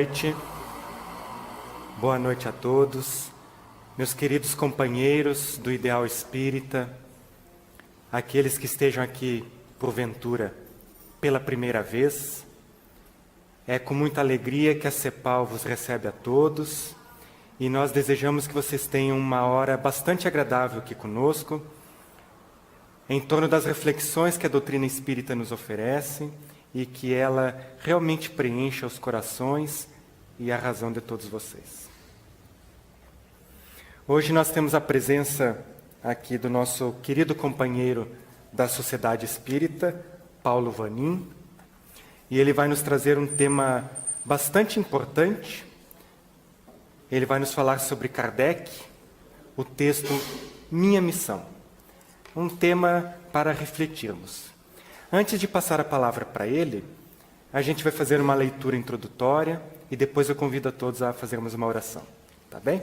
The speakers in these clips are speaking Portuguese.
noite. Boa noite a todos, meus queridos companheiros do Ideal Espírita, aqueles que estejam aqui, porventura, pela primeira vez. É com muita alegria que a CEPAL vos recebe a todos e nós desejamos que vocês tenham uma hora bastante agradável aqui conosco, em torno das reflexões que a doutrina espírita nos oferece e que ela realmente preencha os corações e a razão de todos vocês. Hoje nós temos a presença aqui do nosso querido companheiro da Sociedade Espírita, Paulo Vanin, e ele vai nos trazer um tema bastante importante. Ele vai nos falar sobre Kardec, o texto Minha Missão, um tema para refletirmos. Antes de passar a palavra para ele, a gente vai fazer uma leitura introdutória e depois eu convido a todos a fazermos uma oração. Tá bem?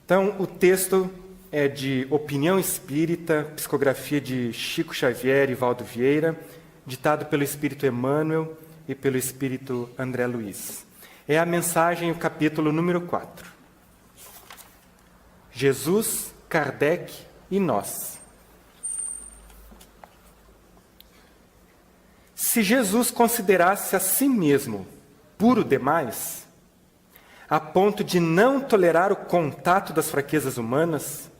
Então, o texto é de Opinião Espírita, psicografia de Chico Xavier e Valdo Vieira, ditado pelo Espírito Emmanuel e pelo Espírito André Luiz. É a mensagem, o capítulo número 4. Jesus, Kardec e nós. Se Jesus considerasse a si mesmo puro demais, a ponto de não tolerar o contato das fraquezas humanas,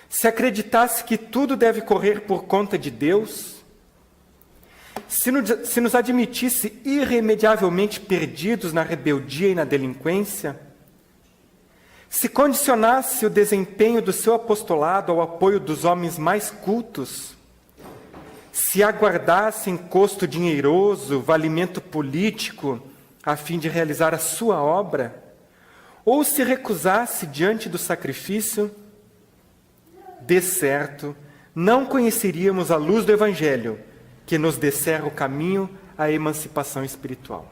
se acreditasse que tudo deve correr por conta de Deus, se nos admitisse irremediavelmente perdidos na rebeldia e na delinquência, se condicionasse o desempenho do seu apostolado ao apoio dos homens mais cultos, se aguardasse em custo dinheiroso, valimento político, a fim de realizar a sua obra, ou se recusasse diante do sacrifício, de certo, não conheceríamos a luz do Evangelho, que nos descerra o caminho à emancipação espiritual.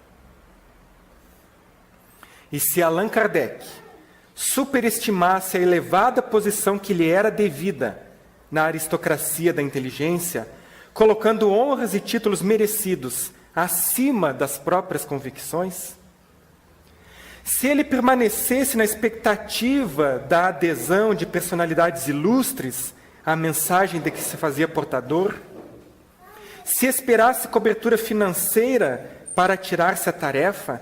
E se Allan Kardec superestimasse a elevada posição que lhe era devida na aristocracia da inteligência, colocando honras e títulos merecidos acima das próprias convicções, se ele permanecesse na expectativa da adesão de personalidades ilustres à mensagem de que se fazia portador, se esperasse cobertura financeira para tirar-se a tarefa,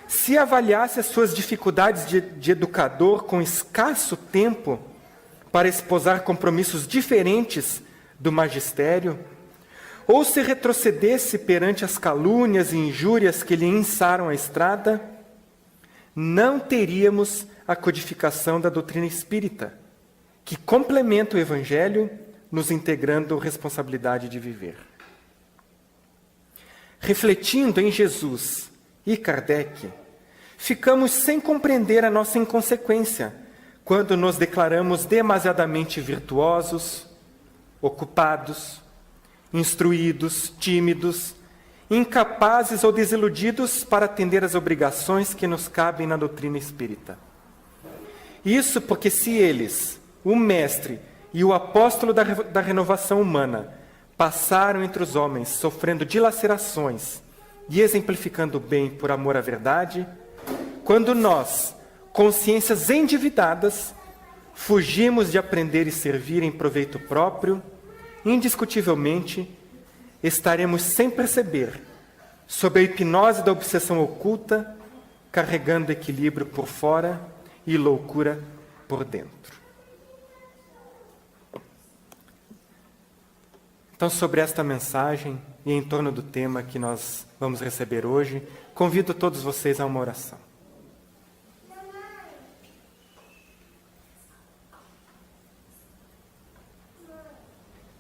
se avaliasse as suas dificuldades de educador com escasso tempo para esposar compromissos diferentes do magistério, ou se retrocedesse perante as calúnias e injúrias que lhe ençaram a estrada, não teríamos a codificação da doutrina espírita, que complementa o Evangelho, nos integrando responsabilidade de viver. Refletindo em Jesus e Kardec, ficamos sem compreender a nossa inconsequência quando nos declaramos demasiadamente virtuosos, ocupados, instruídos, tímidos, incapazes ou desiludidos para atender às obrigações que nos cabem na doutrina espírita. Isso porque se eles, o Mestre e o apóstolo da renovação humana, passaram entre os homens sofrendo dilacerações e exemplificando o bem por amor à verdade, quando nós, consciências endividadas, fugimos de aprender e servir em proveito próprio, indiscutivelmente, estaremos sem perceber, sob a hipnose da obsessão oculta, carregando equilíbrio por fora e loucura por dentro. Então, sobre esta mensagem e em torno do tema que nós vamos receber hoje, convido todos vocês a uma oração.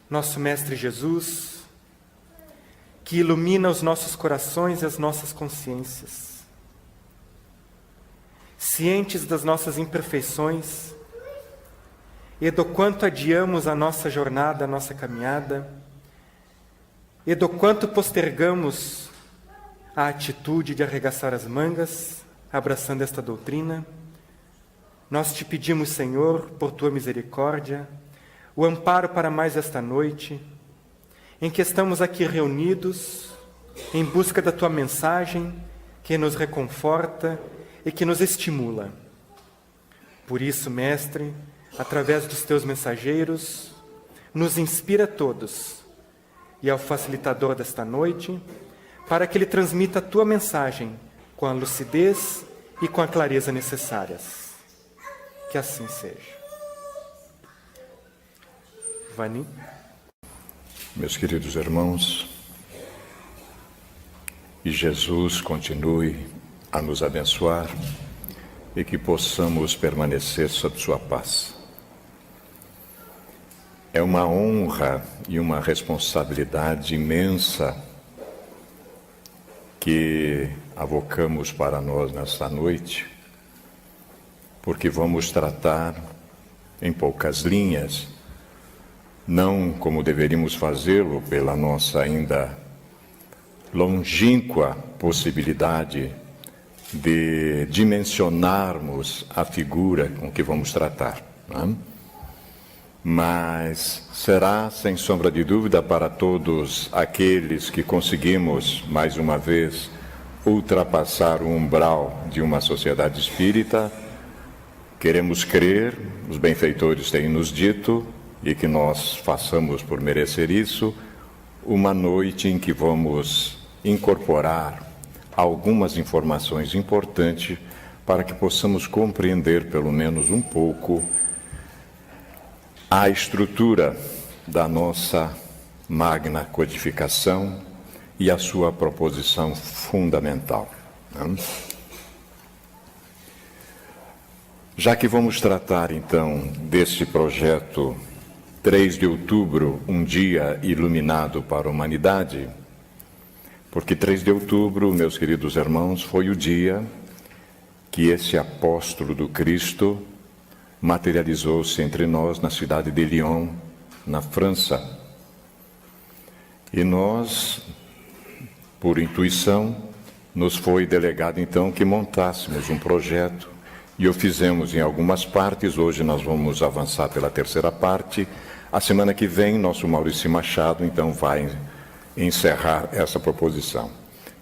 Nosso Mestre Jesus, que ilumina os nossos corações e as nossas consciências, cientes das nossas imperfeições e do quanto adiamos a nossa jornada, a nossa caminhada, e do quanto postergamos a atitude de arregaçar as mangas, abraçando esta doutrina, nós te pedimos, Senhor, por tua misericórdia, o amparo para mais esta noite, em que estamos aqui reunidos, em busca da Tua mensagem que nos reconforta e que nos estimula. Por isso, Mestre, através dos Teus mensageiros, nos inspira a todos e ao facilitador desta noite, para que ele transmita a Tua mensagem com a lucidez e com a clareza necessárias. Que assim seja. Vani. Meus queridos irmãos, e Jesus continue a nos abençoar e que possamos permanecer sob sua paz. É uma honra e uma responsabilidade imensa que avocamos para nós nesta noite, porque vamos tratar em poucas linhas, não como deveríamos fazê-lo pela nossa ainda longínqua possibilidade de dimensionarmos a figura com que vamos tratar, não é? Mas será, sem sombra de dúvida, para todos aqueles que conseguimos, mais uma vez, ultrapassar o umbral de uma sociedade espírita, queremos crer, os benfeitores têm nos dito, e que nós façamos por merecer isso, uma noite em que vamos incorporar algumas informações importantes para que possamos compreender, pelo menos um pouco, a estrutura da nossa magna codificação e a sua proposição fundamental. Já que vamos tratar, então, deste projeto 3 de outubro, um dia iluminado para a humanidade, porque 3 de outubro, meus queridos irmãos, foi o dia que esse apóstolo do Cristo materializou-se entre nós na cidade de Lyon, na França. E nós, por intuição, nos foi delegado então que montássemos um projeto, e o fizemos em algumas partes. Hoje nós vamos avançar pela terceira parte. A semana que vem, nosso Maurício Machado então vai encerrar essa proposição.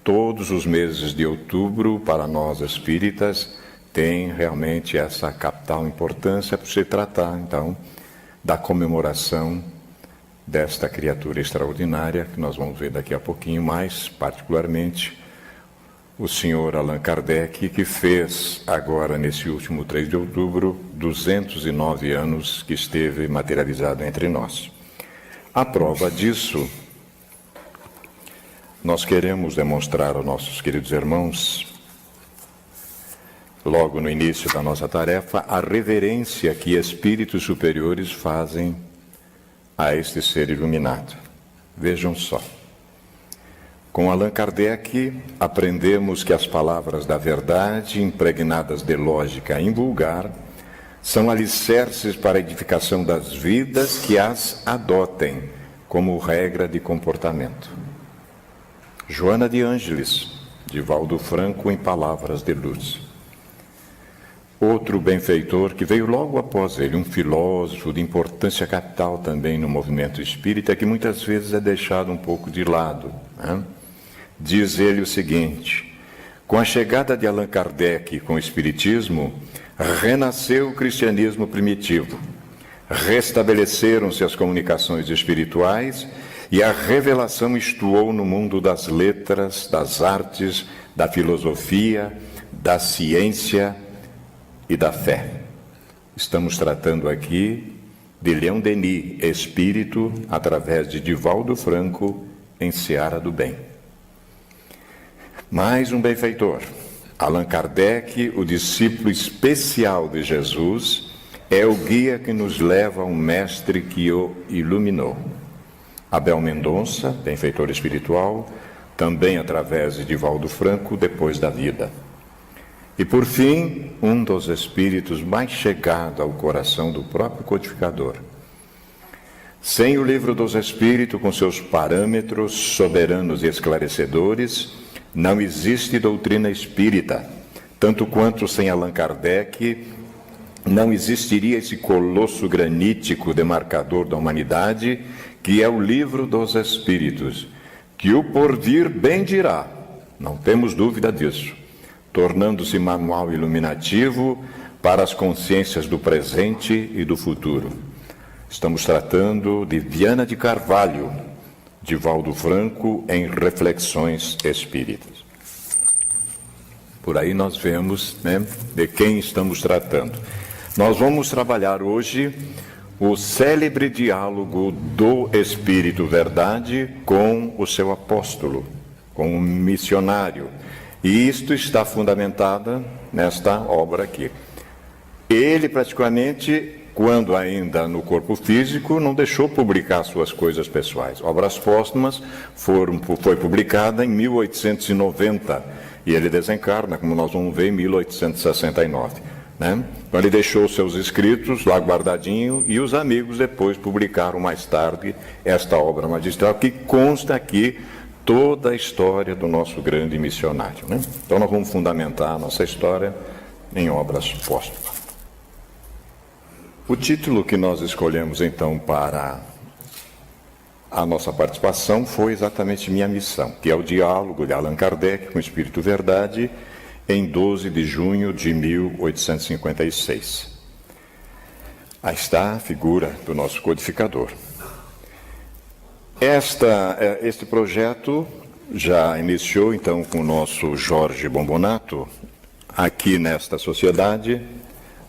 Todos os meses de outubro, para nós espíritas, tem realmente essa capital importância para se tratar, então, da comemoração desta criatura extraordinária, que nós vamos ver daqui a pouquinho mais, particularmente, o senhor Allan Kardec, que fez agora, nesse último 3 de outubro, 209 anos que esteve materializado entre nós. A prova disso, nós queremos demonstrar aos nossos queridos irmãos, logo no início da nossa tarefa, a reverência que espíritos superiores fazem a este ser iluminado. Vejam só. Com Allan Kardec, aprendemos que as palavras da verdade, impregnadas de lógica invulgar, são alicerces para a edificação das vidas que as adotem como regra de comportamento. Joana de Ângeles, Divaldo Franco, em Palavras de Luz. Outro benfeitor que veio logo após ele, um filósofo de importância capital também no movimento espírita, que muitas vezes é deixado um pouco de lado, né? Diz ele o seguinte: com a chegada de Allan Kardec com o Espiritismo, renasceu o cristianismo primitivo, restabeleceram-se as comunicações espirituais e a revelação estuou no mundo das letras, das artes, da filosofia, da ciência e da fé. Estamos tratando aqui de Leon Denis, espírito, através de Divaldo Franco, em Seara do Bem. Mais um benfeitor, Allan Kardec, o discípulo especial de Jesus, é o guia que nos leva ao mestre que o iluminou. Abel Mendonça, benfeitor espiritual, também através de Divaldo Franco, depois da vida. E por fim, um dos espíritos mais chegados ao coração do próprio codificador. Sem o Livro dos Espíritos, com seus parâmetros soberanos e esclarecedores, não existe doutrina espírita, tanto quanto sem Allan Kardec não existiria esse colosso granítico demarcador da humanidade, que é o Livro dos Espíritos. que o porvir bem dirá, não temos dúvida disso, tornando-se manual iluminativo para as consciências do presente e do futuro. Estamos tratando de Viana de Carvalho, de Valdo Franco, em Reflexões Espíritas. Por aí nós vemos, né, de quem estamos tratando. Nós vamos trabalhar hoje o célebre diálogo do Espírito Verdade com o seu apóstolo, com o missionário. E isto está fundamentada nesta obra aqui. Ele praticamente, quando ainda no corpo físico, não deixou publicar suas coisas pessoais. Obras póstumas foi publicada em 1890 e ele desencarna, como nós vamos ver, em 1869. Né? Então ele deixou seus escritos lá guardadinho e os amigos depois publicaram mais tarde esta obra magistral que consta aqui toda a história do nosso grande missionário. Né? Então nós vamos fundamentar a nossa história em obras póstumas. O título que nós escolhemos então para a nossa participação foi exatamente Minha Missão, que é o diálogo de Allan Kardec com o Espírito Verdade, em 12 de junho de 1856. Aí está a figura do nosso codificador. Este projeto já iniciou, então, com o nosso Jorge Bombonato, aqui nesta sociedade,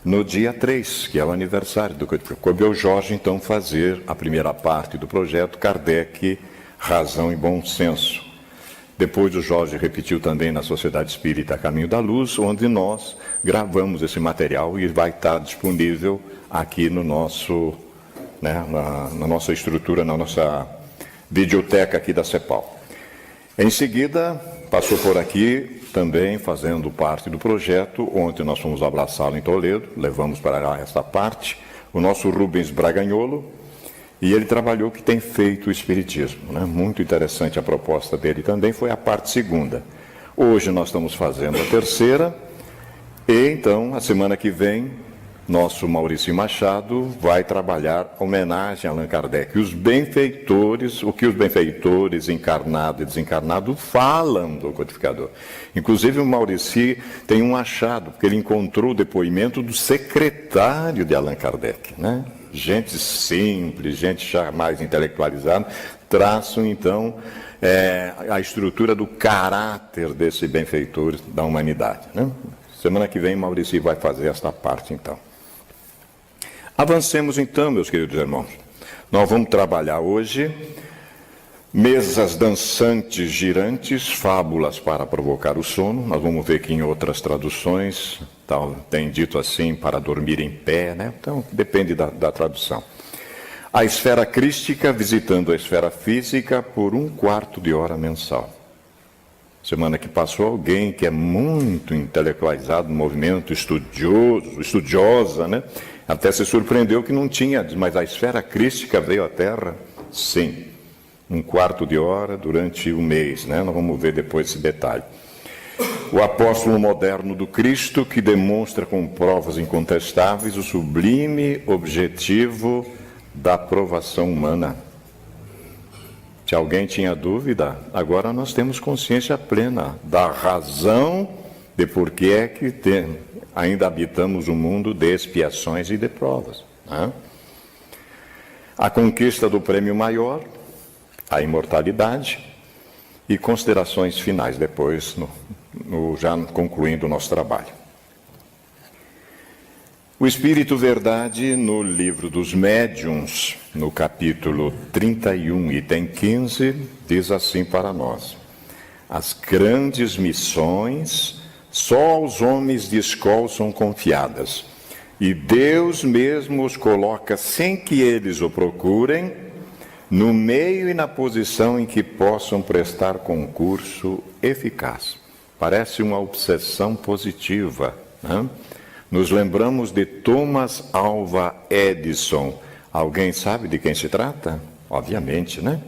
no dia 3, que é o aniversário do codificador. Coube ao Jorge, então, fazer a primeira parte do projeto Kardec, Razão e Bom Senso. Depois o Jorge repetiu também na Sociedade Espírita Caminho da Luz, onde nós gravamos esse material e vai estar disponível aqui no nosso, né, na nossa estrutura, na nossa videoteca aqui da CEPAL. Em seguida, passou por aqui também fazendo parte do projeto, ontem nós fomos abraçá-lo em Toledo, levamos para lá essa parte, o nosso Rubens Braganholo, e ele trabalhou que tem feito o Espiritismo. Né? Muito interessante a proposta dele também, foi a parte segunda. Hoje nós estamos fazendo a terceira, e então, a semana que vem, nosso Maurício Machado vai trabalhar a homenagem a Allan Kardec. Os benfeitores, o que os benfeitores encarnado e desencarnado falam do codificador. Inclusive o Maurício tem um achado, porque ele encontrou o depoimento do secretário de Allan Kardec, né? Gente simples, gente já mais intelectualizada, traçam então a estrutura do caráter desse benfeitor da humanidade. Né? Semana que vem Maurício vai fazer esta parte então. Avancemos então, meus queridos irmãos. Nós vamos trabalhar hoje mesas dançantes girantes, fábulas para provocar o sono. Nós vamos ver que em outras traduções tem dito assim, para dormir em pé, né? Então depende da tradução. A esfera crística visitando a esfera física por 1/4 de hora mensal. Semana que passou, alguém que é muito intelectualizado no movimento, estudiosa, né? Até se surpreendeu que não tinha, mas a esfera crística veio à Terra? Sim. 1/4 de hora durante um mês, né? Nós vamos ver depois esse detalhe. O apóstolo moderno do Cristo, que demonstra com provas incontestáveis o sublime objetivo da aprovação humana. Se alguém tinha dúvida, agora nós temos consciência plena da razão de por que é que ainda habitamos um mundo de expiações e de provas. Né? A conquista do prêmio maior, a imortalidade, e considerações finais depois, já concluindo o nosso trabalho. O Espírito Verdade, no livro dos Médiuns, no capítulo 31, item 15, diz assim para nós: as grandes missões só aos homens de escola são confiadas, e Deus mesmo os coloca, sem que eles o procurem, no meio e na posição em que possam prestar concurso eficaz. Parece uma obsessão positiva, né? Nos lembramos de Thomas Alva Edison. Alguém sabe de quem se trata? Obviamente, né?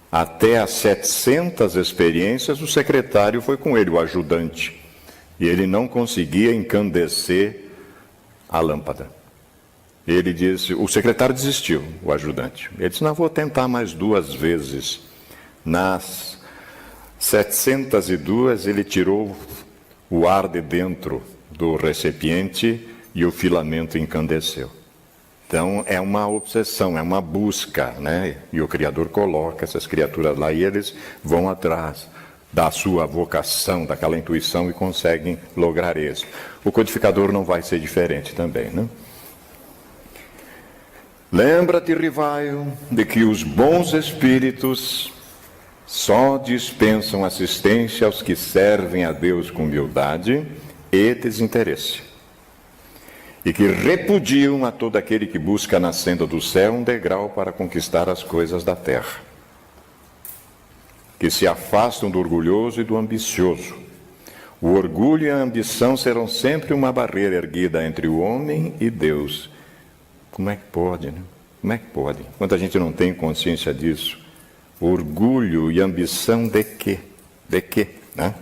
Até as 700 experiências, o secretário foi com ele, o ajudante. E ele não conseguia encandecer a lâmpada. Ele disse, o secretário desistiu, o ajudante. Ele disse, não, vou tentar mais 2 vezes. Nas 702, ele tirou o ar de dentro do recipiente e o filamento incandesceu. Então, é uma obsessão, é uma busca, né? E o Criador coloca essas criaturas lá e eles vão atrás da sua vocação, daquela intuição e conseguem lograr isso. O codificador não vai ser diferente também, né? Lembra-te, Rivaio, de que os bons espíritos só dispensam assistência aos que servem a Deus com humildade e desinteresse, e que repudiam a todo aquele que busca na senda do céu um degrau para conquistar as coisas da terra, que se afastam do orgulhoso e do ambicioso. O orgulho e a ambição serão sempre uma barreira erguida entre o homem e Deus. Como é que pode, né? Como é que pode? Quanta gente não tem consciência disso? Orgulho e ambição de quê? De quê, né?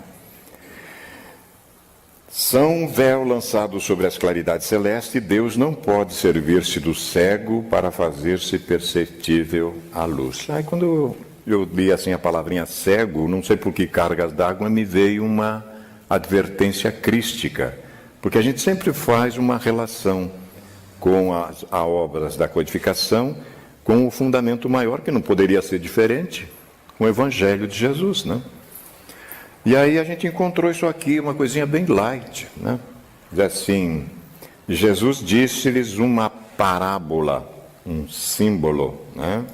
São um véu lançado sobre as claridades celestes e Deus não pode servir-se do cego para fazer-se perceptível à luz. Aí quando eu li assim a palavrinha cego, não sei por que cargas d'água, me veio uma advertência crística, porque a gente sempre faz uma relação com as obras da codificação, com o fundamento maior, que não poderia ser diferente, com o Evangelho de Jesus, né? E aí a gente encontrou isso aqui, uma coisinha bem light, né? Diz assim, Jesus disse-lhes uma parábola, um símbolo, né?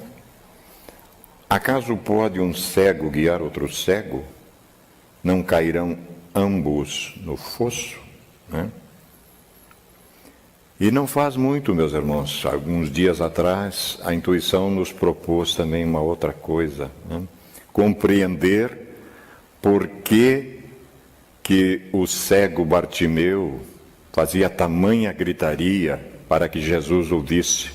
Acaso pode um cego guiar outro cego? Não cairão ambos no fosso, né? E não faz muito, meus irmãos, alguns dias atrás, a intuição nos propôs também uma outra coisa, né? Compreender por que o cego Bartimeu fazia tamanha gritaria para que Jesus ouvisse.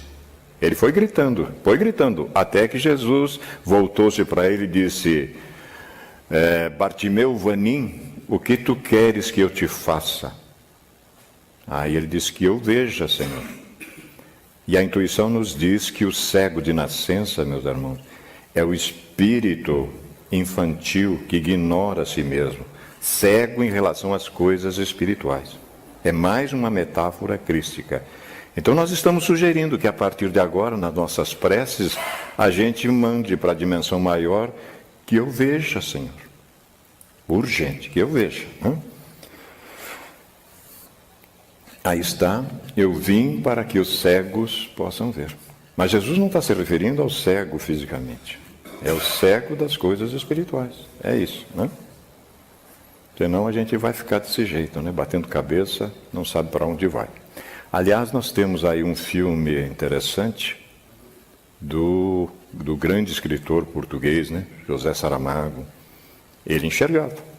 Ele foi gritando, até que Jesus voltou-se para ele e disse, Bartimeu Vanim, o que tu queres que eu te faça? Aí ele disse que eu veja, Senhor. E a intuição nos diz que o cego de nascença, meus irmãos, é o espírito infantil que ignora a si mesmo, cego em relação às coisas espirituais. É mais uma metáfora crística. Então nós estamos sugerindo que a partir de agora, nas nossas preces, a gente mande para a dimensão maior que eu veja, Senhor. Urgente, que eu veja, né? Aí está, eu vim para que os cegos possam ver. Mas Jesus não está se referindo ao cego fisicamente. É o cego das coisas espirituais. É isso, né? Senão a gente vai ficar desse jeito, né? Batendo cabeça, não sabe para onde vai. Aliás, nós temos aí um filme interessante do grande escritor português, né? José Saramago. Ele enxergava.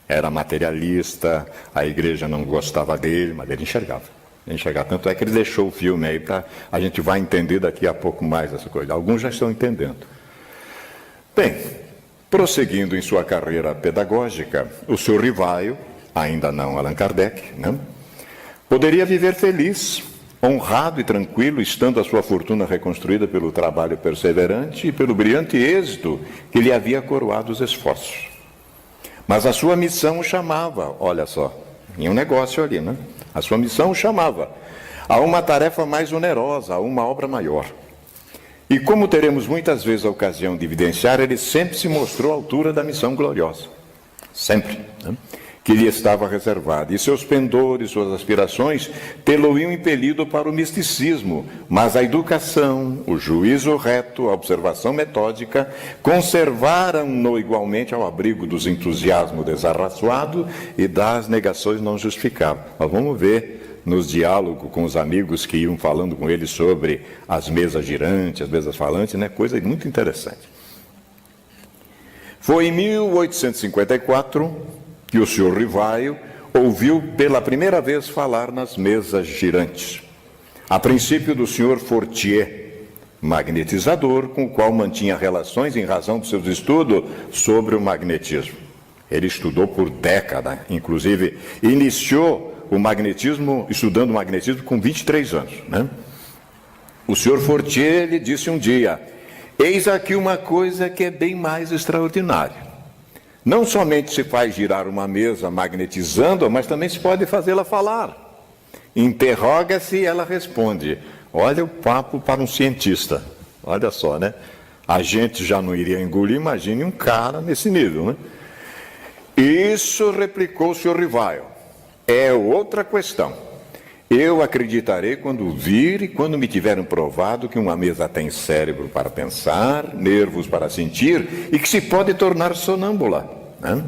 Era materialista, a igreja não gostava dele, mas ele enxergava. Tanto é que ele deixou o filme aí para a gente vai entender daqui a pouco mais essa coisa. Alguns já estão entendendo. Bem, prosseguindo em sua carreira pedagógica, o senhor Rivaio, ainda não Allan Kardec, né, poderia viver feliz, honrado e tranquilo, estando a sua fortuna reconstruída pelo trabalho perseverante e pelo brilhante êxito que lhe havia coroado os esforços. Mas a sua missão o chamava, olha só, em um negócio ali, né? A sua missão o chamava a uma tarefa mais onerosa, a uma obra maior. E como teremos muitas vezes a ocasião de evidenciar, ele sempre se mostrou à altura da missão gloriosa. Sempre, né? Que lhe estava reservada. E seus pendores, suas aspirações, tê-lo-iam impelido para o misticismo. Mas a educação, o juízo reto, a observação metódica, conservaram-no igualmente ao abrigo dos entusiasmos desarrazoados e das negações não justificáveis. Mas vamos ver nos diálogos com os amigos que iam falando com ele sobre as mesas girantes, as mesas falantes, né? Coisa muito interessante. Foi em 1854... que o senhor Rivaio ouviu pela primeira vez falar nas mesas girantes. A princípio do senhor Fortier, magnetizador, com o qual mantinha relações em razão dos seus estudos sobre o magnetismo. Ele estudou por décadas, inclusive iniciou o magnetismo, estudando o magnetismo com 23 anos, né? O senhor Fortier lhe disse um dia, Eis aqui uma coisa que é bem mais extraordinária. Não somente se faz girar uma mesa magnetizando-a, mas também se pode fazê-la falar. Interroga-se e ela responde. Olha o papo para um cientista. Olha só, né? A gente já não iria engolir, imagine um cara nesse nível, né? Isso, replicou o Sr. Rivaio, é outra questão. Eu acreditarei quando vir e quando me tiverem provado que uma mesa tem cérebro para pensar, nervos para sentir e que se pode tornar sonâmbula, né?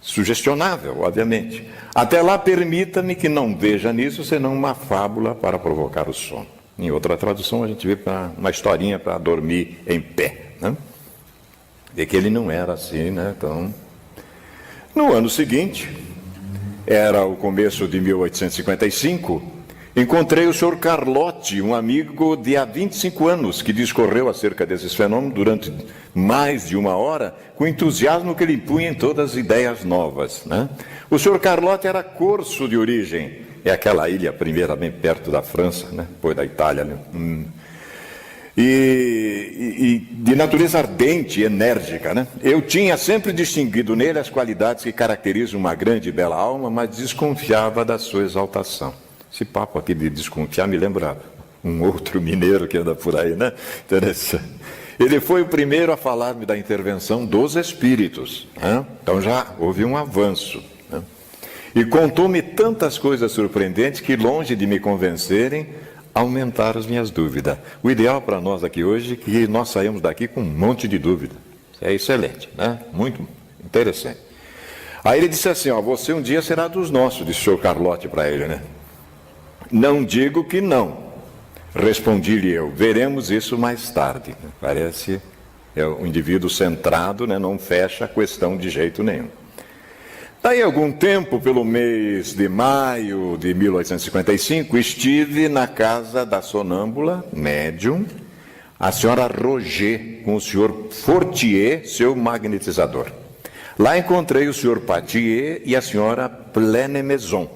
Sugestionável, obviamente. Até lá, permita-me que não veja nisso senão uma fábula para provocar o sono. Em outra tradução, a gente vê uma historinha para dormir em pé, né? E que ele não era assim, né? Então, no ano seguinte, era o começo de 1855, encontrei o Sr. Carlotti, um amigo de há 25 anos, que discorreu acerca desses fenômenos durante mais de uma hora, com entusiasmo que ele impunha em todas as ideias novas, né? O Sr. Carlotti era corso de origem, é aquela ilha primeira bem perto da França, né? Depois da Itália, né? E de natureza ardente e enérgica, né? Eu tinha sempre distinguido nele as qualidades que caracterizam uma grande e bela alma, mas desconfiava da sua exaltação. Esse papo aqui de desconfiar me lembra um outro mineiro que anda por aí, né? Interessante. Ele foi o primeiro a falar-me da intervenção dos espíritos, né? Então já houve um avanço, né? E contou-me tantas coisas surpreendentes que, longe de me convencerem, aumentaram as minhas dúvidas. O ideal para nós aqui hoje é que nós saímos daqui com um monte de dúvida. É excelente, né? Muito interessante. Aí ele disse assim, ó, você um dia será dos nossos, disse o Sr. Carlotti para ele, né? Não digo que não. Respondi-lhe eu, veremos isso mais tarde. Parece um indivíduo centrado, né? Não fecha a questão de jeito nenhum. Daí algum tempo, pelo mês de maio de 1855, estive na casa da sonâmbula, médium, a senhora Roger, com o senhor Fortier, seu magnetizador. Lá encontrei o senhor Patier e a senhora Pleine-Maison,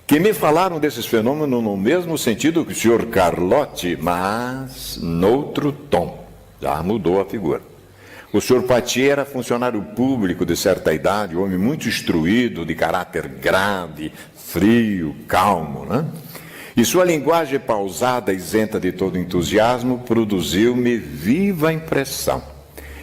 que me falaram desses fenômenos no mesmo sentido que o senhor Carlotti, mas noutro tom. Já mudou a figura. O senhor Patier era funcionário público de certa idade, homem muito instruído, de caráter grave, frio, calmo, né? E sua linguagem pausada, isenta de todo entusiasmo, produziu-me viva impressão.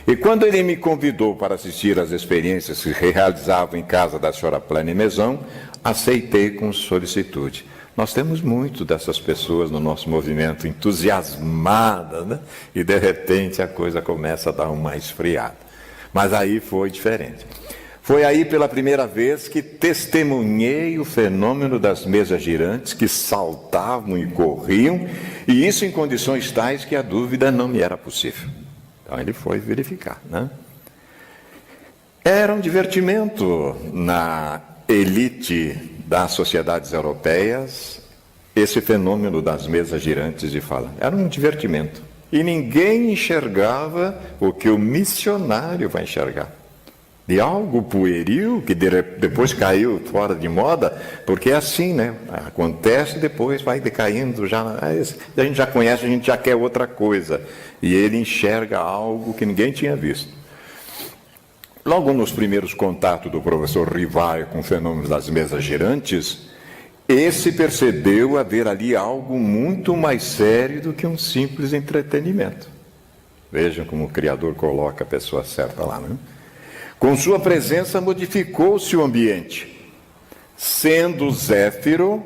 E quando ele me convidou para assistir às experiências que realizavam em casa da senhora Pleine-Maison, aceitei com solicitude. Nós temos muito dessas pessoas no nosso movimento, entusiasmadas, né? E de repente a coisa começa a dar uma esfriada. Mas aí foi diferente. Foi aí pela primeira vez que testemunhei o fenômeno das mesas girantes que saltavam e corriam, e isso em condições tais que a dúvida não me era possível. Então ele foi verificar, né? Era um divertimento na elite das sociedades europeias, esse fenômeno das mesas girantes de fala. Era um divertimento. E ninguém enxergava o que o missionário vai enxergar. De algo pueril, que depois caiu fora de moda, porque é assim, né? Acontece, depois vai decaindo, a gente já conhece, a gente já quer outra coisa. E ele enxerga algo que ninguém tinha visto. Logo nos primeiros contatos do professor Rivaio com fenômenos das mesas girantes, esse percebeu haver ali algo muito mais sério do que um simples entretenimento. Vejam como o Criador coloca a pessoa certa lá, né? Com sua presença modificou-se o ambiente, sendo Zéfiro,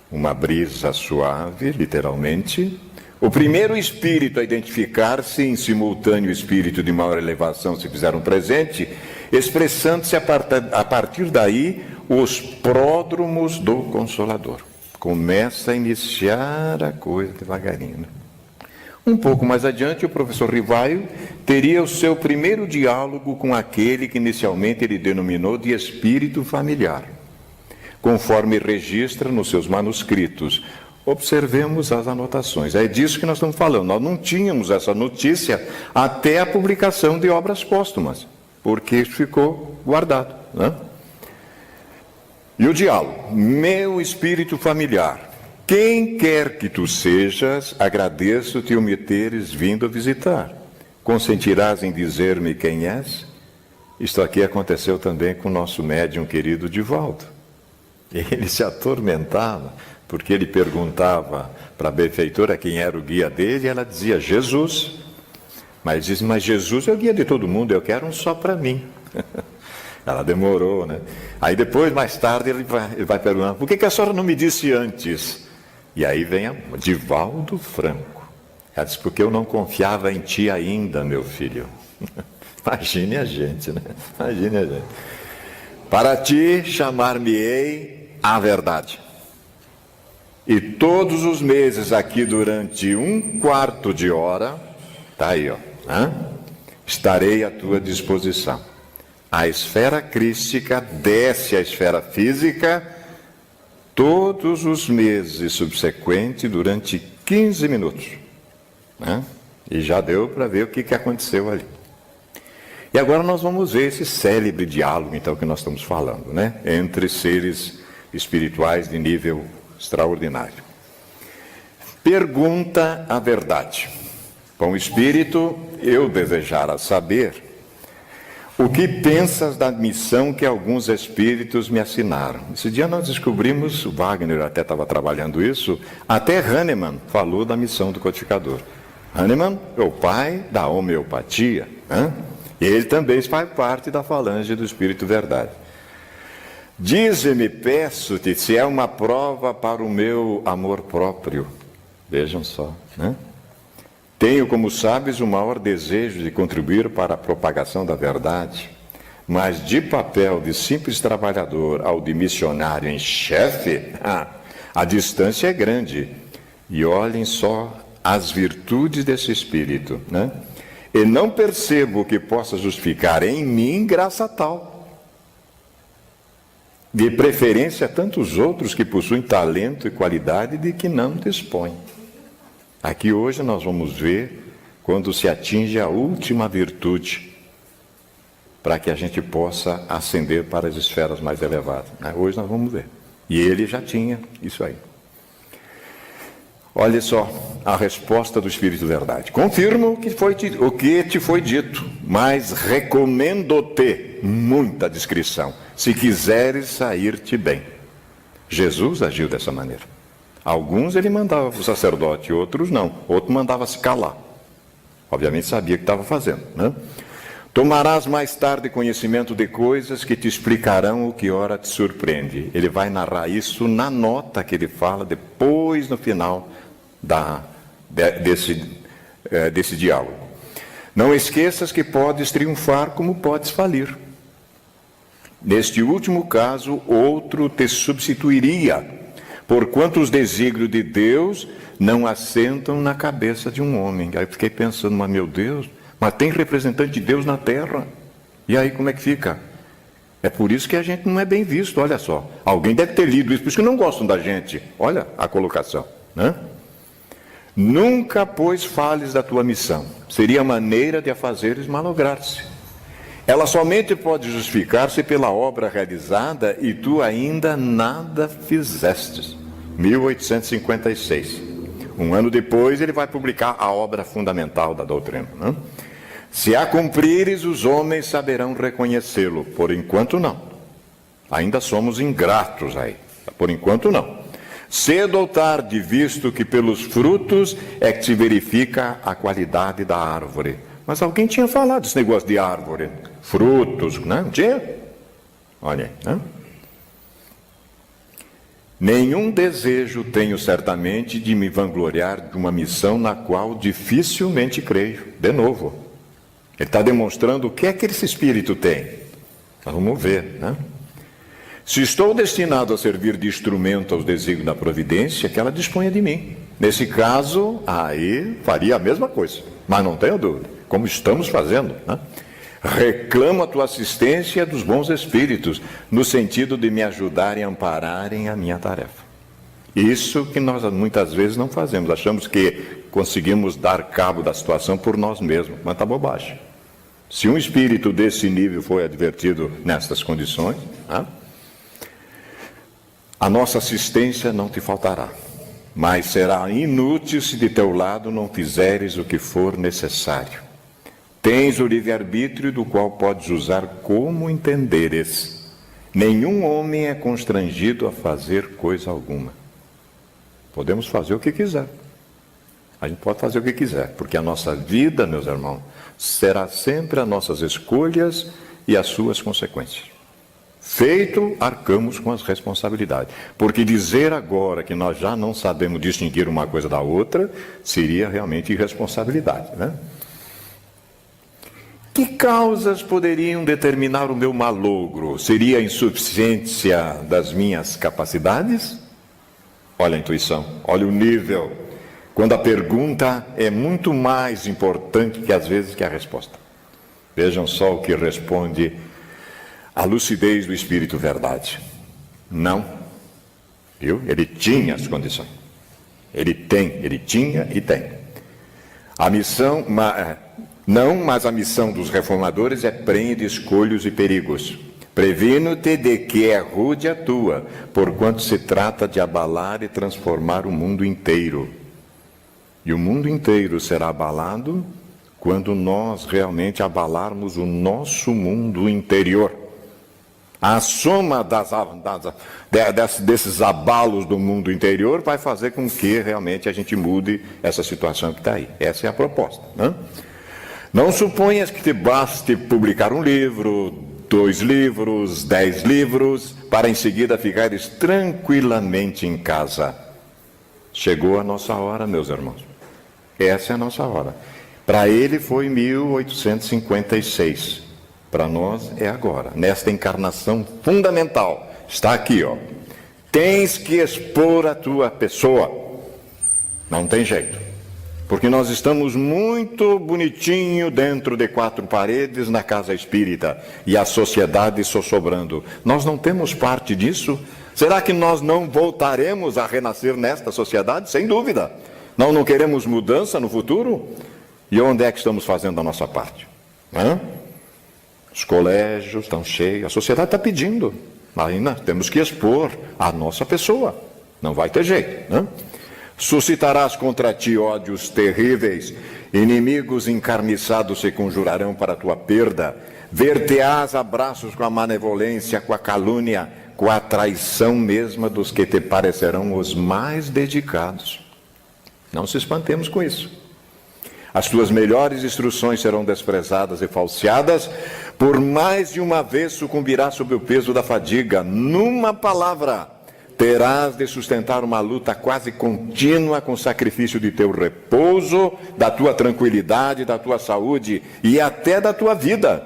uma brisa suave, literalmente, o primeiro espírito a identificar-se, em simultâneo espírito de maior elevação se fizeram presente, expressando-se a partir daí os pródromos do Consolador. Começa a iniciar a coisa devagarinho, né? Um pouco mais adiante, o professor Rivaio teria o seu primeiro diálogo com aquele que inicialmente ele denominou de espírito familiar, conforme registra nos seus manuscritos. Observemos as anotações. É disso que nós estamos falando. Nós não tínhamos essa notícia até a publicação de obras póstumas, porque isso ficou guardado, né? E o diálogo. Meu espírito familiar, Quem quer que tu sejas, agradeço-te o me teres vindo a visitar. Consentirás em dizer-me quem és? Isto aqui aconteceu também com o nosso médium querido Divaldo. Ele se atormentava, porque ele perguntava para a benfeitora quem era o guia dele, e ela dizia Jesus. Mas diz, mas Jesus é o guia de todo mundo, eu quero um só para mim. Ela demorou, né? Aí depois, mais tarde, ele vai perguntar, por que a senhora não me disse antes? E aí vem Divaldo Franco. Ela disse, porque eu não confiava em ti ainda, meu filho. Imagine a gente, né? Imagine a gente. Para ti chamar-me-ei a verdade. E todos os meses aqui durante 1/4 de hora, tá aí, ó, estarei à tua disposição. A esfera crística desce à esfera física todos os meses subsequentes durante 15 minutos. E já deu para ver o que aconteceu ali. E agora nós vamos ver esse célebre diálogo, então, que nós estamos falando, né? Entre seres espirituais de nível extraordinário. Pergunta a verdade. Com o espírito, eu desejara saber o que pensas da missão que alguns espíritos me assinaram. Esse dia nós descobrimos, o Wagner até estava trabalhando isso, até Hahnemann falou da missão do codificador. Hahnemann é o pai da homeopatia, e ele também faz parte da falange do Espírito Verdade. Dize-me, peço-te, se é uma prova para o meu amor próprio. Vejam só, Tenho, como sabes, o maior desejo de contribuir para a propagação da verdade, mas de papel de simples trabalhador ao de missionário em chefe, a distância é grande. E olhem só as virtudes desse espírito, E não percebo que possa justificar em mim graça tal. De preferência a tantos outros que possuem talento e qualidade de que não dispõem. Aqui hoje nós vamos ver quando se atinge a última virtude, para que a gente possa ascender para as esferas mais elevadas. Hoje nós vamos ver. E ele já tinha isso aí. Olha só a resposta do Espírito Verdade. Confirmo o que te foi dito, mas recomendo-te muita discrição, se quiseres sair-te bem. Jesus agiu dessa maneira. Alguns ele mandava para o sacerdote, outros não. Outro mandava se calar. Obviamente sabia o que estava fazendo, Tomarás mais tarde conhecimento de coisas que te explicarão o que ora te surpreende. Ele vai narrar isso na nota que ele fala depois, no final desse diálogo. Não esqueças que podes triunfar como podes falir. Neste último caso, outro te substituiria, porquanto os desígnios de Deus não assentam na cabeça de um homem. Aí eu fiquei pensando, mas meu Deus, mas tem representante de Deus na terra. E aí como é que fica? É por isso que a gente não é bem visto, olha só. Alguém deve ter lido isso, por isso que não gostam da gente. Olha a colocação, Nunca, pois, fales da tua missão. Seria maneira de a fazeres malograr-se. Ela somente pode justificar-se pela obra realizada e tu ainda nada fizestes. 1856. Um ano depois ele vai publicar a obra fundamental da doutrina. Se a cumprires, os homens saberão reconhecê-lo. Por enquanto não. Ainda somos ingratos aí. Por enquanto não. Cedo ou tarde, visto que pelos frutos é que se verifica a qualidade da árvore. Mas alguém tinha falado desse negócio de árvore. Frutos, não tinha? Olha aí, Nenhum desejo tenho certamente de me vangloriar de uma missão na qual dificilmente creio. De novo, ele está demonstrando o que é que esse espírito tem. Vamos ver, Se estou destinado a servir de instrumento aos desígnios da providência, que ela disponha de mim. Nesse caso, aí faria a mesma coisa. Mas não tenho dúvida, como estamos fazendo, Reclamo a tua assistência dos bons espíritos, no sentido de me ajudarem a ampararem a minha tarefa. Isso que nós muitas vezes não fazemos. Achamos que conseguimos dar cabo da situação por nós mesmos, mas está bobagem. Se um espírito desse nível foi advertido nestas condições, a nossa assistência não te faltará. mas será inútil se de teu lado não fizeres o que for necessário. Tens o livre-arbítrio, do qual podes usar como entenderes. Nenhum homem é constrangido a fazer coisa alguma. Podemos fazer o que quiser. A gente pode fazer o que quiser, porque a nossa vida, meus irmãos, será sempre as nossas escolhas e as suas consequências. Feito, arcamos com as responsabilidades. Porque dizer agora que nós já não sabemos distinguir uma coisa da outra seria realmente irresponsabilidade, né? Que causas poderiam determinar o meu malogro? Seria a insuficiência das minhas capacidades? Olha a intuição, olha o nível. Quando a pergunta é muito mais importante que às vezes que a resposta. Vejam só o que responde a lucidez do Espírito Verdade. Não. Viu? Ele tinha as condições. Ele tinha e tem. A missão, mas a missão dos reformadores é prende escolhos e perigos. Previno-te de que é rude a tua, porquanto se trata de abalar e transformar o mundo inteiro. E o mundo inteiro será abalado quando nós realmente abalarmos o nosso mundo interior. A soma desses abalos do mundo interior vai fazer com que realmente a gente mude essa situação que está aí. Essa é a proposta, né? Não suponhas que te baste publicar um livro, 2 livros, 10 livros, para em seguida ficares tranquilamente em casa. Chegou a nossa hora, meus irmãos. Essa é a nossa hora. Para ele foi 1856. Para nós é agora, nesta encarnação fundamental. Está aqui, ó. Tens que expor a tua pessoa. Não tem jeito. Porque nós estamos muito bonitinho dentro de 4 paredes na casa espírita. E a sociedade só sobrando. Nós não temos parte disso? Será que nós não voltaremos a renascer nesta sociedade? Sem dúvida. Nós não queremos mudança no futuro? E onde é que estamos fazendo a nossa parte? Os colégios estão cheios, a sociedade está pedindo. Ainda temos que expor a nossa pessoa. Não vai ter jeito, né? Suscitarás contra ti ódios terríveis, inimigos encarniçados se conjurarão para a tua perda, ver-te-ás abraços com a malevolência, com a calúnia, com a traição mesma dos que te parecerão os mais dedicados. Não se espantemos com isso. As tuas melhores instruções serão desprezadas e falseadas, por mais de uma vez sucumbirás sob o peso da fadiga. Numa palavra, terás de sustentar uma luta quase contínua com o sacrifício de teu repouso, da tua tranquilidade, da tua saúde e até da tua vida,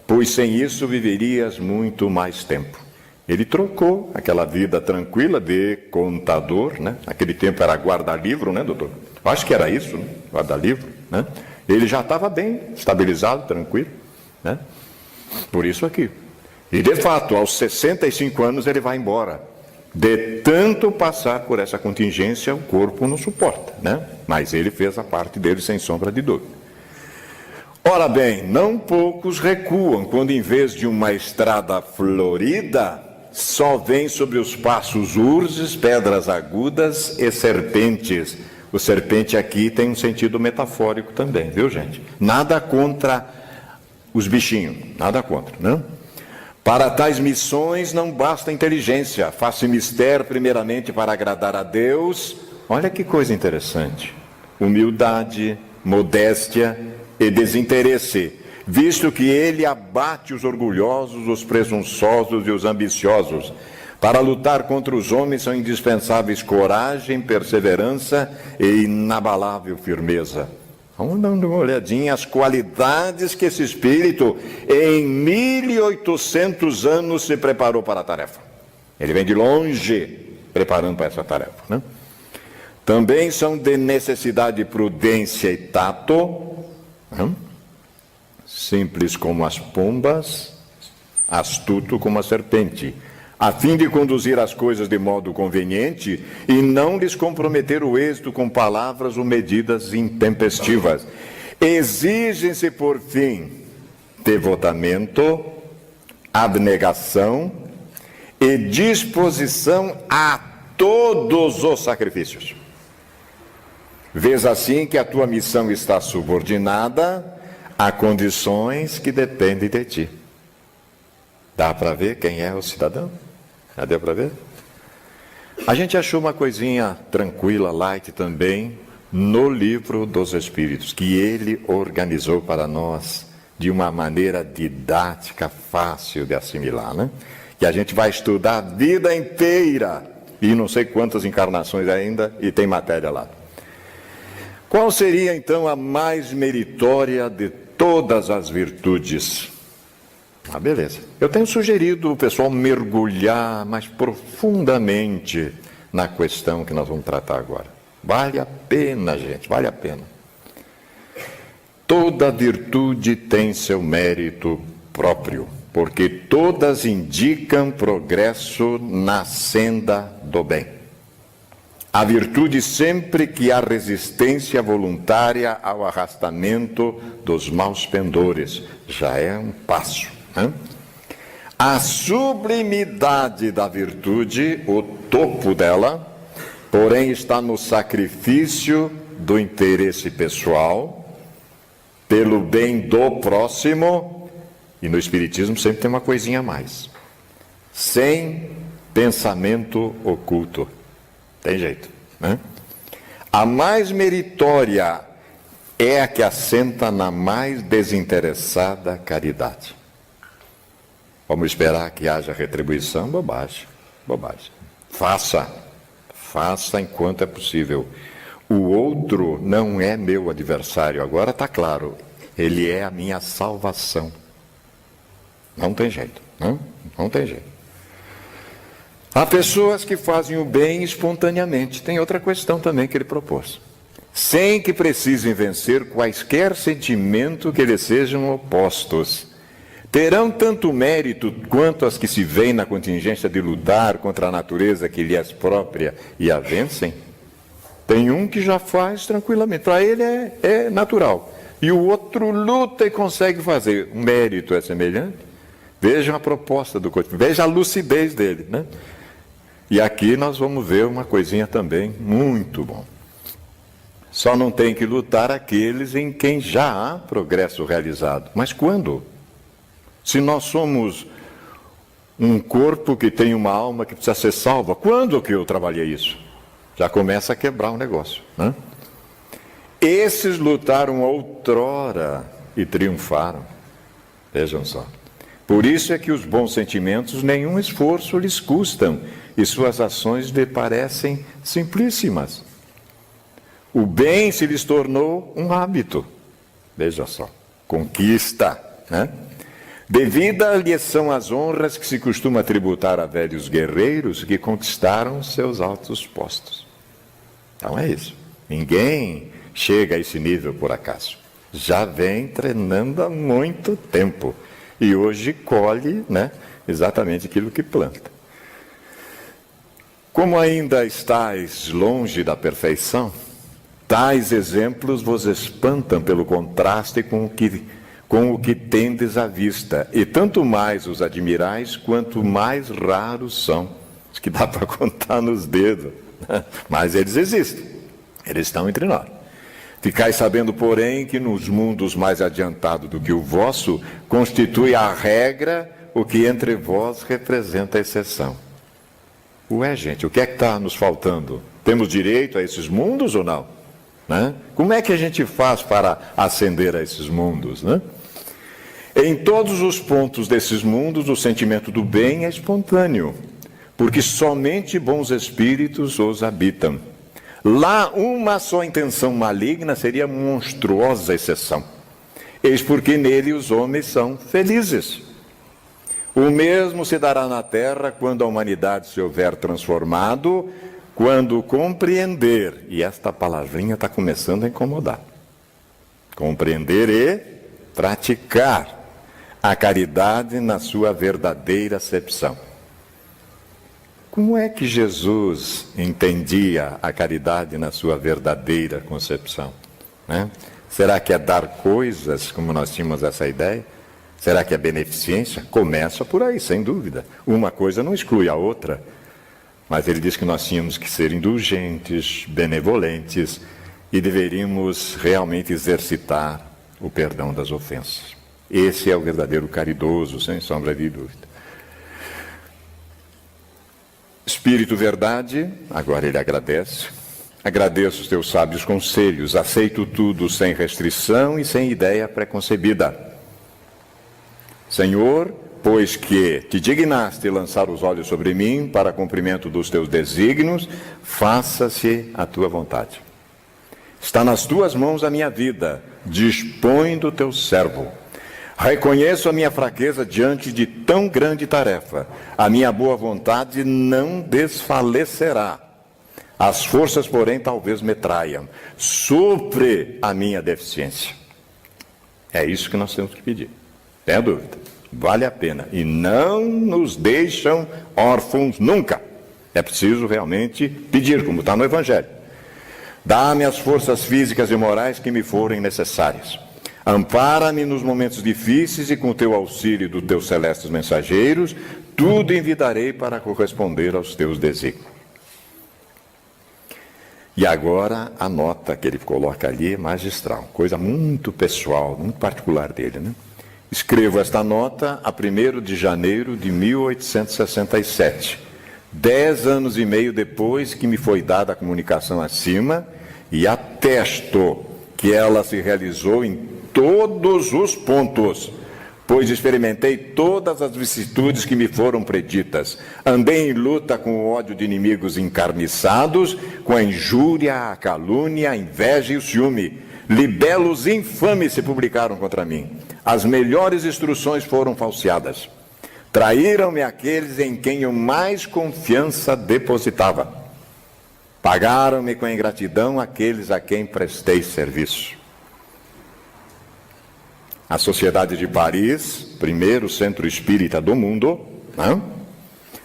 pois sem isso viverias muito mais tempo. Ele trocou aquela vida tranquila de contador, né? Naquele tempo era guarda-livro, né, doutor? Acho que era isso, né? Guarda-livro, né? Ele já estava bem, estabilizado, tranquilo, né? Por isso aqui. E de fato, aos 65 anos ele vai embora. De tanto passar por essa contingência, o corpo não suporta, né? Mas ele fez a parte dele sem sombra de dúvida. Ora bem, não poucos recuam quando em vez de uma estrada florida, só vem sobre os passos urzes, pedras agudas e serpentes. O serpente aqui tem um sentido metafórico também, viu, gente? Nada contra os bichinhos, nada contra, né? Para tais missões não basta inteligência, faça mistério primeiramente para agradar a Deus. Olha que coisa interessante. Humildade, modéstia e desinteresse, visto que ele abate os orgulhosos, os presunçosos e os ambiciosos. Para lutar contra os homens são indispensáveis coragem, perseverança e inabalável firmeza. Vamos dar uma olhadinha as qualidades que esse espírito em 1800 anos se preparou para a tarefa. Ele vem de longe preparando para essa tarefa, né? Também são de necessidade prudência e tato, né? Simples como as pombas, astuto como a serpente, a fim de conduzir as coisas de modo conveniente e não lhes comprometer o êxito com palavras ou medidas intempestivas. Exigem-se, por fim, devotamento, abnegação e disposição a todos os sacrifícios. Vês assim que a tua missão está subordinada a condições que dependem de ti. Dá para ver quem é o cidadão? Já deu para ver? A gente achou uma coisinha tranquila, light também, no livro dos Espíritos, que ele organizou para nós de uma maneira didática, fácil de assimilar, né? Que a gente vai estudar a vida inteira, e não sei quantas encarnações ainda, e tem matéria lá. Qual seria então a mais meritória de todas as virtudes? Beleza. Eu tenho sugerido o pessoal mergulhar mais profundamente na questão que nós vamos tratar agora. Vale a pena, gente, vale a pena. Toda virtude tem seu mérito próprio, porque todas indicam progresso na senda do bem. A virtude sempre que há resistência voluntária ao arrastamento dos maus pendores, já é um passo. A sublimidade da virtude, o topo dela, porém está no sacrifício do interesse pessoal, pelo bem do próximo, e no Espiritismo sempre tem uma coisinha a mais. Sem pensamento oculto. Tem jeito, né? A mais meritória é a que assenta na mais desinteressada caridade. Vamos esperar que haja retribuição? Bobagem, bobagem. Faça enquanto é possível. O outro não é meu adversário, agora está claro, ele é a minha salvação. Não tem jeito, não tem jeito. Há pessoas que fazem o bem espontaneamente. Tem outra questão também que ele propôs. Sem que precisem vencer quaisquer sentimentos que lhes sejam opostos. Terão tanto mérito quanto as que se veem na contingência de lutar contra a natureza que lhes é própria e a vencem? Tem um que já faz tranquilamente. Para ele é natural. E o outro luta e consegue fazer. O mérito é semelhante. Vejam a proposta do coach. Veja a lucidez dele, né? E aqui nós vamos ver uma coisinha também muito bom. Só não tem que lutar aqueles em quem já há progresso realizado. Mas quando? Se nós somos um corpo que tem uma alma que precisa ser salva, quando que eu trabalhei isso? Já começa a quebrar o negócio, né? Esses lutaram outrora e triunfaram. Vejam só. Por isso é que os bons sentimentos nenhum esforço lhes custam e suas ações lhe parecem simplíssimas. O bem se lhes tornou um hábito. Veja só, conquista, né? Devida lhes são as honras que se costuma tributar a velhos guerreiros que conquistaram seus altos postos. Então é isso. Ninguém chega a esse nível por acaso. Já vem treinando há muito tempo. E hoje colhe, né, exatamente aquilo que planta. Como ainda estáis longe da perfeição, tais exemplos vos espantam pelo contraste com o que tendes à vista, e tanto mais os admirais, quanto mais raros são. Os que dá para contar nos dedos. Mas eles existem, eles estão entre nós. Ficais sabendo, porém, que nos mundos mais adiantados do que o vosso, constitui a regra o que entre vós representa a exceção. Ué, gente, o que é que está nos faltando? Temos direito a esses mundos ou não? Né? Como é que a gente faz para ascender a esses mundos, né? Em todos os pontos desses mundos, o sentimento do bem é espontâneo, porque somente bons espíritos os habitam. Lá, uma só intenção maligna seria monstruosa exceção. Eis porque nele os homens são felizes. O mesmo se dará na terra quando a humanidade se houver transformado, quando compreender, e esta palavrinha está começando a incomodar, compreender e praticar a caridade na sua verdadeira acepção. Como é que Jesus entendia a caridade na sua verdadeira concepção, né? Será que é dar coisas, como nós tínhamos essa ideia? Será que é beneficência? Começa por aí, sem dúvida. Uma coisa não exclui a outra. Mas ele diz que nós tínhamos que ser indulgentes, benevolentes, e deveríamos realmente exercitar o perdão das ofensas. Esse é o verdadeiro caridoso, sem sombra de dúvida. Espírito Verdade, agora ele agradece. Agradeço os teus sábios conselhos, aceito tudo sem restrição e sem ideia preconcebida. Senhor, pois que te dignaste lançar os olhos sobre mim para cumprimento dos teus desígnios, faça-se a tua vontade. Está nas tuas mãos a minha vida, dispõe do teu servo. Reconheço a minha fraqueza diante de tão grande tarefa. A minha boa vontade não desfalecerá. As forças, porém, talvez me traiam. Supre a minha deficiência. É isso que nós temos que pedir. Tem dúvida? Vale a pena. E não nos deixam órfãos nunca. É preciso realmente pedir, como está no Evangelho. Dá-me as forças físicas e morais que me forem necessárias. Ampara-me nos momentos difíceis e com o teu auxílio dos teus celestes mensageiros, tudo envidarei para corresponder aos teus desígnios. E agora a nota que ele coloca ali é magistral, coisa muito pessoal, muito particular dele, né? Escrevo esta nota a 1º de janeiro de 1867, 10 anos e meio depois que me foi dada a comunicação acima, e atesto que ela se realizou em todos os pontos, pois experimentei todas as vicissitudes que me foram preditas. Andei em luta com o ódio de inimigos encarniçados, com a injúria, a calúnia, a inveja e o ciúme. Libelos infames se publicaram contra mim. As melhores instruções foram falseadas. Traíram-me aqueles em quem eu mais confiança depositava. Pagaram-me com ingratidão aqueles a quem prestei serviço. A Sociedade de Paris, primeiro centro espírita do mundo,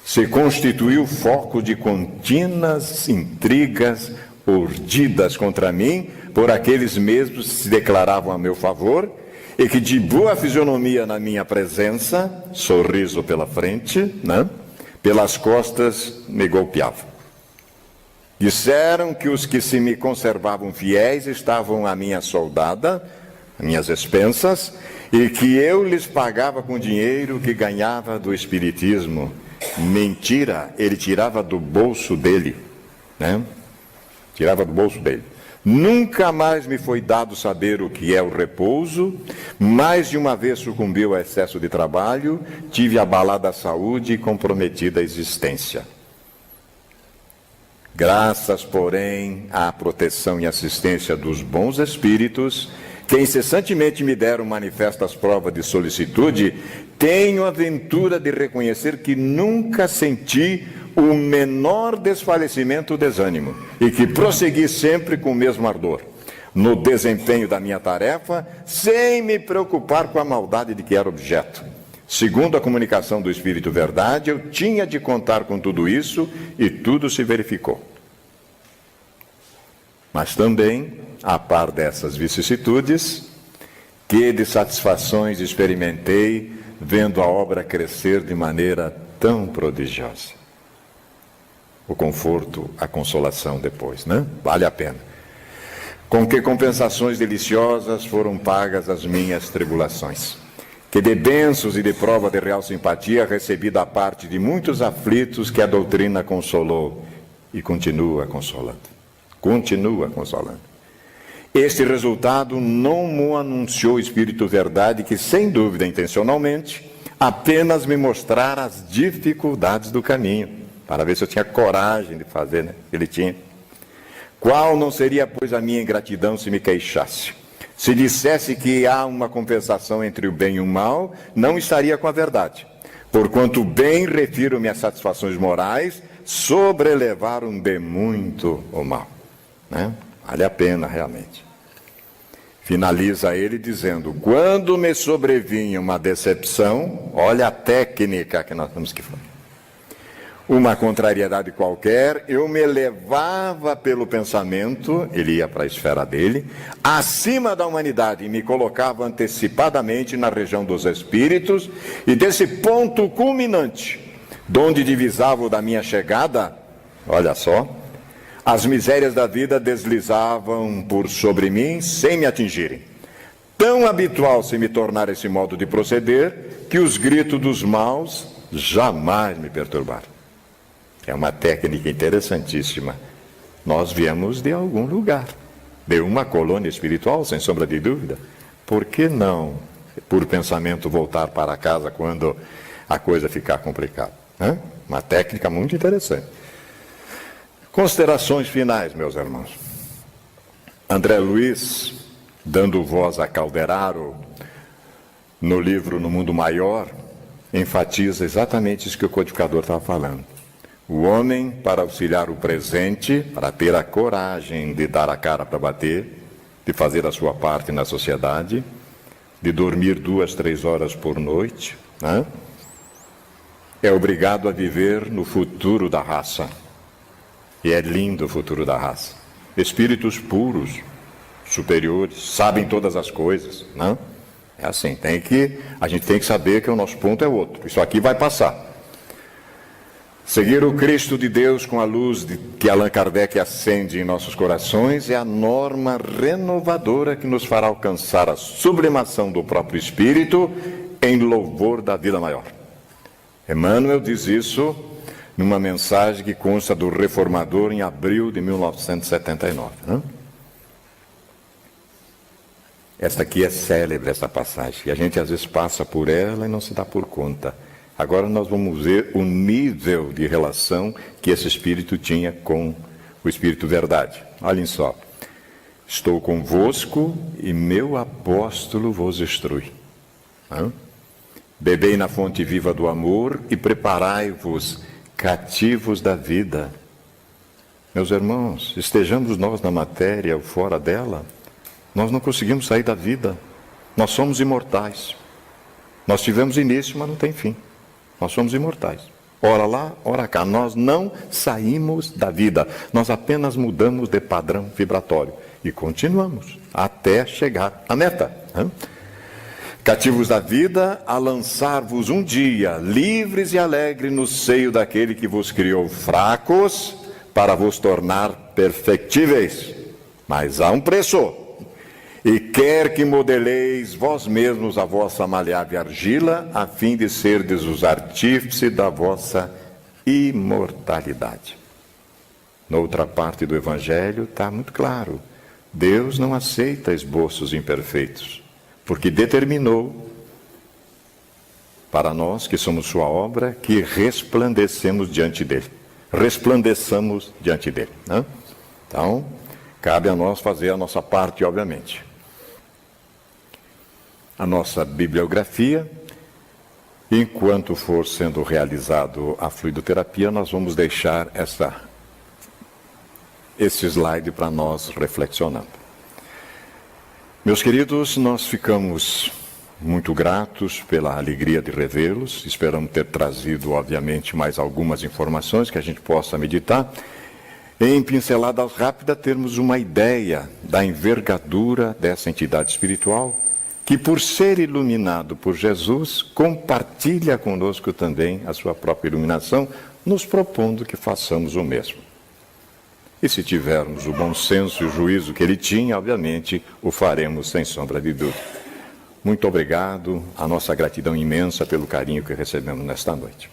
se constituiu foco de contínuas intrigas urdidas contra mim por aqueles mesmos que se declaravam a meu favor e que de boa fisionomia na minha presença, sorriso pela frente, pelas costas me golpeavam. Disseram que os que se me conservavam fiéis estavam à minha soldada, minhas expensas, e que eu lhes pagava com dinheiro que ganhava do espiritismo. Mentira, ele tirava do bolso dele, Tirava do bolso dele. Nunca mais me foi dado saber o que é o repouso. Mais de uma vez sucumbi ao excesso de trabalho, tive abalada a saúde e comprometida a existência. Graças, porém, à proteção e assistência dos bons espíritos, que incessantemente me deram manifestas provas de solicitude, tenho a ventura de reconhecer que nunca senti o menor desfalecimento ou desânimo, e que prossegui sempre com o mesmo ardor, no desempenho da minha tarefa, sem me preocupar com a maldade de que era objeto. Segundo a comunicação do Espírito Verdade, eu tinha de contar com tudo isso, e tudo se verificou. Mas também, a par dessas vicissitudes, que de satisfações experimentei vendo a obra crescer de maneira tão prodigiosa. O conforto, a consolação depois, Vale a pena. Com que compensações deliciosas foram pagas as minhas tribulações. Que de bênçãos e de prova de real simpatia recebi da parte de muitos aflitos que a doutrina consolou e continua consolando. Continua consolando. Este resultado não me anunciou o Espírito Verdade, que, sem dúvida, intencionalmente, apenas me mostrara as dificuldades do caminho, para ver se eu tinha coragem de fazer, Ele tinha. Qual não seria, pois, a minha ingratidão se me queixasse? Se dissesse que há uma compensação entre o bem e o mal, não estaria com a verdade. Porquanto o bem, refiro-me às satisfações morais, sobrelevaram de muito o mal. Vale a pena, realmente. Finaliza ele dizendo: quando me sobrevinha uma decepção, olha a técnica que nós temos que fazer, uma contrariedade qualquer, eu me levava pelo pensamento, ele ia para a esfera dele, acima da humanidade, e me colocava antecipadamente na região dos espíritos, e desse ponto culminante, donde divisava o da minha chegada, olha só, As misérias da vida deslizavam por sobre mim sem me atingirem. Tão habitual se me tornar esse modo de proceder, que os gritos dos maus jamais me perturbaram. É uma técnica interessantíssima. Nós viemos de algum lugar, de uma colônia espiritual, sem sombra de dúvida. Por que não, por pensamento, voltar para casa quando a coisa ficar complicada? Uma técnica muito interessante. Considerações finais, meus irmãos. André Luiz, dando voz a Calderaro, no livro No Mundo Maior, enfatiza exatamente isso que o codificador estava falando. O homem, para auxiliar o presente, para ter a coragem de dar a cara para bater, de fazer a sua parte na sociedade, de dormir 2, 3 horas por noite, é obrigado a viver no futuro da raça. E é lindo o futuro da raça. Espíritos puros, superiores, sabem todas as coisas, não? É assim, a gente tem que saber que o nosso ponto é outro. Isso aqui vai passar. Seguir o Cristo de Deus com a luz que Allan Kardec acende em nossos corações é a norma renovadora que nos fará alcançar a sublimação do próprio Espírito em louvor da vida maior. Emmanuel diz isso numa mensagem que consta do Reformador em abril de 1979. Esta aqui é célebre, essa passagem, e a gente às vezes passa por ela e não se dá por conta. Agora nós vamos ver o nível de relação que esse Espírito tinha com o Espírito Verdade. Olhem só. Estou convosco e meu apóstolo vos instrui. Bebei na fonte viva do amor e preparai-vos cativos da vida. Meus irmãos, estejamos nós na matéria ou fora dela, nós não conseguimos sair da vida. Nós somos imortais. Nós tivemos início, mas não tem fim. Nós somos imortais. Ora lá, ora cá. Nós não saímos da vida. Nós apenas mudamos de padrão vibratório. E continuamos até chegar à meta. Cativos da vida, a lançar-vos um dia, livres e alegres, no seio daquele que vos criou fracos, para vos tornar perfectíveis. Mas há um preço. E quer que modeleis vós mesmos a vossa maleável argila, a fim de serdes os artífices da vossa imortalidade. Noutra parte do Evangelho está muito claro. Deus não aceita esboços imperfeitos, porque determinou para nós, que somos sua obra, que resplandecemos diante dele. Resplandeçamos diante dele. Então, cabe a nós fazer a nossa parte, obviamente. A nossa bibliografia, enquanto for sendo realizado a fluidoterapia, nós vamos deixar esse slide para nós reflexionando. Meus queridos, nós ficamos muito gratos pela alegria de revê-los. Esperamos ter trazido, obviamente, mais algumas informações que a gente possa meditar. Em pinceladas rápidas, termos uma ideia da envergadura dessa entidade espiritual, que, por ser iluminado por Jesus, compartilha conosco também a sua própria iluminação, nos propondo que façamos o mesmo. E se tivermos o bom senso e o juízo que ele tinha, obviamente, o faremos sem sombra de dúvida. Muito obrigado, a nossa gratidão imensa pelo carinho que recebemos nesta noite.